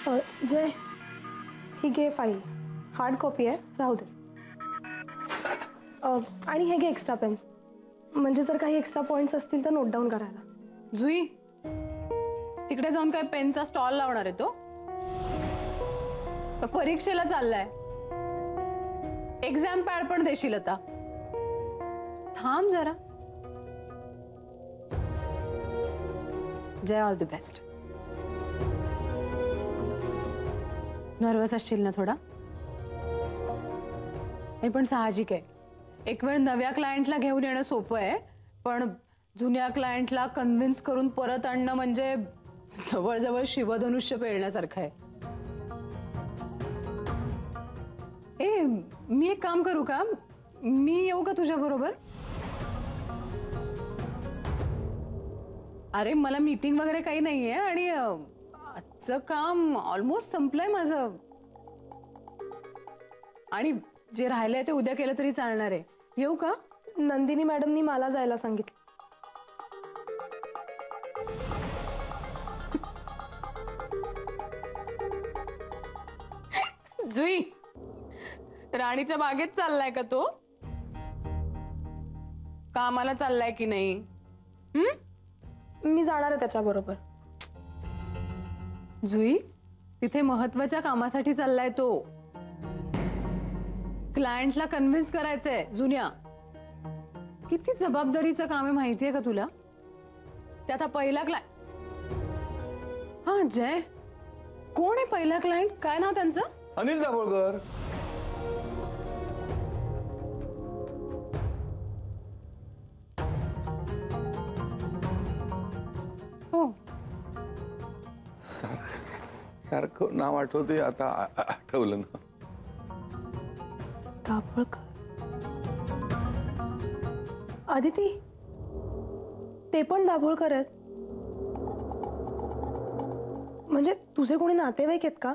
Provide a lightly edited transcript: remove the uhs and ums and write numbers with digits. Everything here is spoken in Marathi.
जय, ही घे फाईल, हार्ड कॉपी आहे, राहू दे. आणि हे घे एक्स्ट्रा पेन्स, म्हणजे जर काही एक्स्ट्रा पॉइंट्स असतील तर नोट डाऊन करायला. जुई, तिकडे जाऊन काय पेनचा स्टॉल लावणार आहे तो? परीक्षेला चाललाय? एक्झाम पॅड पण देशील आता? थांब जरा. जय, ऑल द बेस्ट. नर्वस असशील ना थोडा? हे पण साहजिक आहे. एक वेळ नव्या क्लायंटला घेऊन येणं सोपं आहे, पण जुन्या क्लायंटला कन्व्हिन्स करून परत आणणं म्हणजे जवळजवळ शिवधनुष्य पेलण्यासारखं आहे. मी एक काम करू का? मी येऊ का तुझ्या बरोबर? अरे मला मीटिंग वगैरे काही नाहीये आणि आजचं काम ऑलमोस्ट संपलंय माझं, आणि जे राहिलंय ते उद्या केलं तरी चालणार आहे. येऊ का? नंदिनी मॅडमनी मला जायला सांगितलं. जुई, राणीच्या बागेत चाललाय का तो? कामाला चाललाय की नाही? मी जाणार आहे त्याच्याबरोबर. जुई, तिथे महत्वाच्या कामासाठी चाललाय तो. क्लायंटला कन्व्हिन्स करायचंय जुन्या. किती जबाबदारीचं काम आहे माहितीये का तुला? त्यात हा पहिला क्लायंट. हा जय, कोण आहे पहिला क्लायंट? काय नाव त्यांचं? अनिल दाभोळकर. हो, सारखं नाव आठवते आता, आठवलं ना. दाभोळकर. आदिती, ते पण दाभोळकर आहेत? म्हणजे तुझे कोणी नातेवाईक आहेत का?